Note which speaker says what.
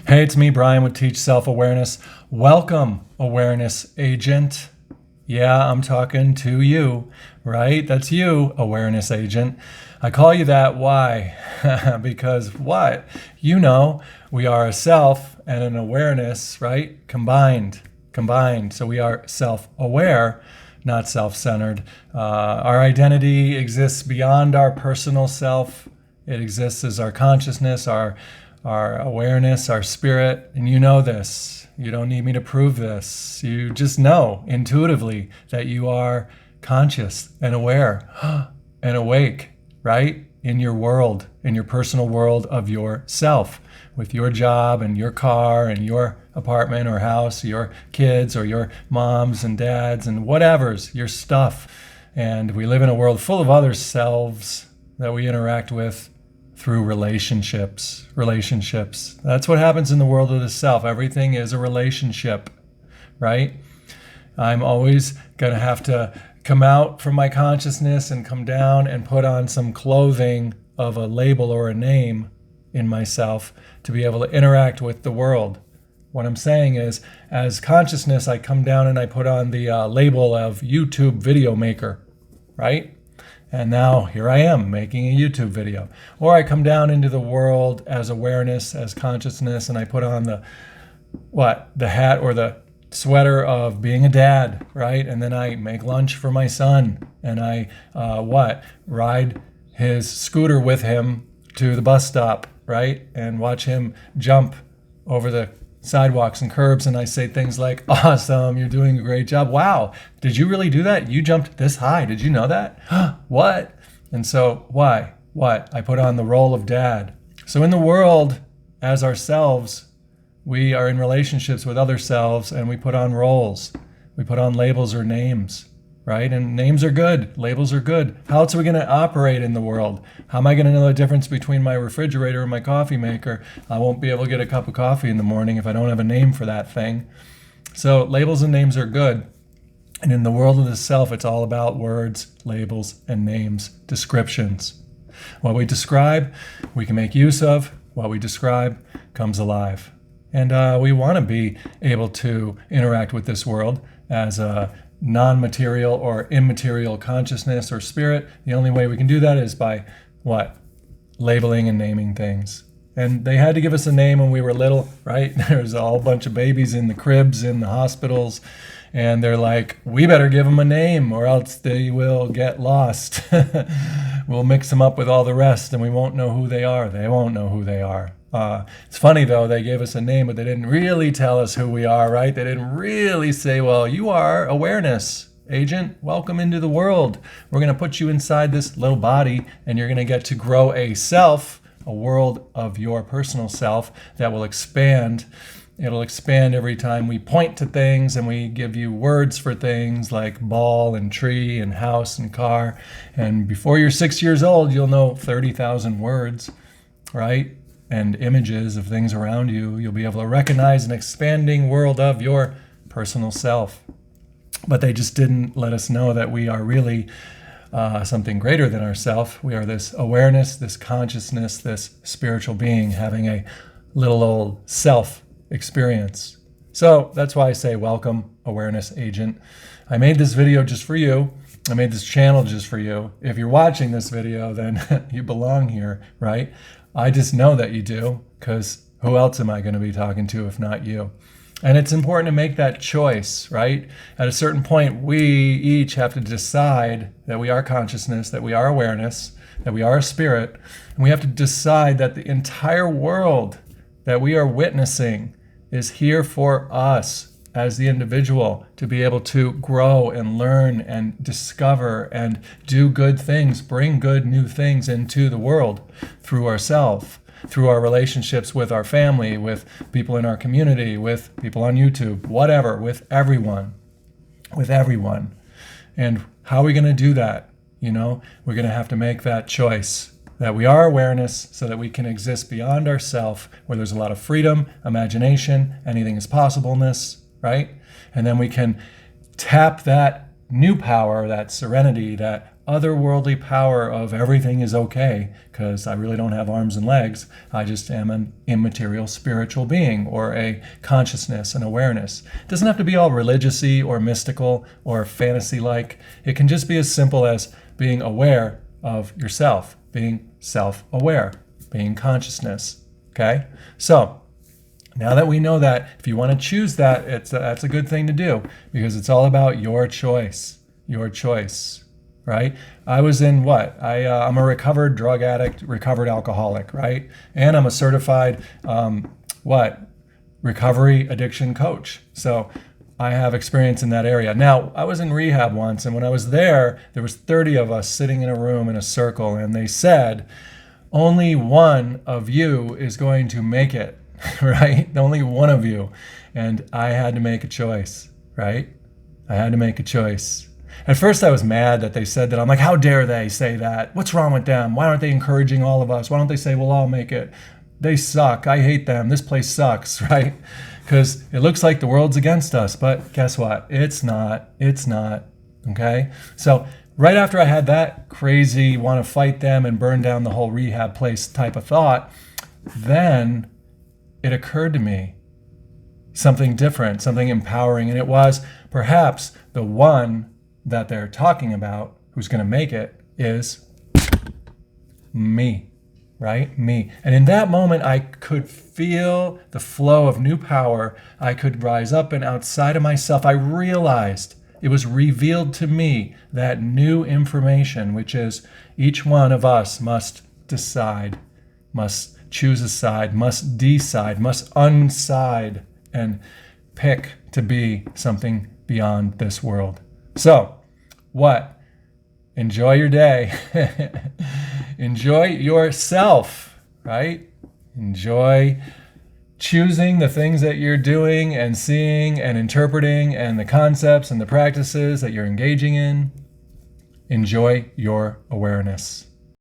Speaker 1: Hey, it's me, Brian with Teach Self-Awareness. Welcome, awareness agent. Yeah, I'm talking to you, right? That's you, awareness agent. I call you that. Why? Because what? You know, we are a self and an awareness, right? Combined. So we are self-aware, not self-centered. Our identity exists beyond our personal self. It exists as our consciousness, our awareness, our spirit, and you know this. You don't need me to prove this. You just know intuitively that you are conscious and aware and awake, right? In your world, in your personal world of yourself, with your job and your car and your apartment or house, your kids or your moms and dads and whatever's, your stuff. And we live in a world full of other selves that we interact with through relationships. That's what happens in the world of the self. Everything is a relationship, right? I'm always going to have to come out from my consciousness and come down and put on some clothing of a label or a name in myself to be able to interact with the world. What I'm saying is, as consciousness, I come down and I put on the label of YouTube video maker, right? And now here I am making a YouTube video. Or I come down into the world as awareness, as consciousness, and I put on the hat or the sweater of being a dad, right? And then I make lunch for my son, and I ride his scooter with him to the bus stop, right? And watch him jump over the sidewalks and curbs, and I say things like, awesome, you're doing a great job. Wow, did you really do that? You jumped this high. Did you know that? What? And so why? What? I put on the role of dad. So in the world, as ourselves, we are in relationships with other selves, and we put on roles. We put on labels or names, right? And names are good. Labels are good. How else are we going to operate in the world? How am I going to know the difference between my refrigerator and my coffee maker? I won't be able to get a cup of coffee in the morning if I don't have a name for that thing. So labels and names are good. And in the world of the self, it's all about words, labels, and names, descriptions. What we describe, we can make use of. What we describe comes alive. And we want to be able to interact with this world as a non-material or immaterial consciousness or spirit. The only way we can do that is by labeling and naming things. And they had to give us a name when we were little, right? There's a whole bunch of babies in the cribs in the hospitals, and they're like, we better give them a name or else they will get lost. We'll mix them up with all the rest and we won't know who they are. They won't know who they are. It's funny though, they gave us a name, but they didn't really tell us who we are, right? They didn't really say, well, you are awareness agent. Welcome into the world. We're going to put you inside this little body and you're going to get to grow a self, a world of your personal self that will expand. It'll expand every time we point to things and we give you words for things like ball and tree and house and car. And before you're 6 years old, you'll know 30,000 words, right? And images of things around you. You'll be able to recognize an expanding world of your personal self. But they just didn't let us know that we are really something greater than ourself. We are this awareness, this consciousness, this spiritual being having a little old self experience. So that's why I say welcome, awareness agent. I made this video just for you. I made this channel just for you. If you're watching this video, then you belong here, right? I just know that you do, because who else am I going to be talking to if not you? And it's important to make that choice, right? At a certain point, we each have to decide that we are consciousness, that we are awareness, that we are a spirit, and we have to decide that the entire world that we are witnessing is here for us as the individual to be able to grow and learn and discover and do good things, bring good new things into the world through ourselves, through our relationships with our family, with people in our community, with people on YouTube, whatever, with everyone. And how are we going to do that? We're going to have to make that choice that we are awareness so that we can exist beyond ourself, where there's a lot of freedom, imagination, anything is possibleness, right? And then we can tap that new power, that serenity, that otherworldly power of everything is okay because I really don't have arms and legs. I just am an immaterial spiritual being or a consciousness and awareness. It doesn't have to be all religious-y or mystical or fantasy-like. It can just be as simple as being aware of yourself, being self-aware, being consciousness. Okay? So, now that we know that, if you want to choose that, that's a good thing to do because it's all about your choice. Your choice. Right? I was in what? I'm a recovered drug addict, recovered alcoholic, right? And I'm a certified, recovery addiction coach. So I have experience in that area. Now, I was in rehab once, and when I was there was 30 of us sitting in a room in a circle, and they said, only one of you is going to make it, right? Only one of you. And I had to make a choice, right? I had to make a choice. At first I was mad that they said that. I'm like, how dare they say that? What's wrong with them? Why aren't they encouraging all of us? Why don't they say, we'll all make it? They suck. I hate them. This place sucks, right? Because it looks like the world's against us. But guess what? It's not. It's not. Okay? So right after I had that crazy want to fight them and burn down the whole rehab place type of thought, then it occurred to me something different, something empowering. And it was perhaps the one that they're talking about who's going to make it is me, right? Me. And in that moment, I could feel the flow of new power. I could rise up and outside of myself. I realized it was revealed to me that new information, which is each one of us must decide, must choose a side, must decide, must unside and pick to be something beyond this world. So, what? Enjoy your day. Enjoy yourself, right? Enjoy choosing the things that you're doing and seeing and interpreting and the concepts and the practices that you're engaging in. Enjoy your awareness.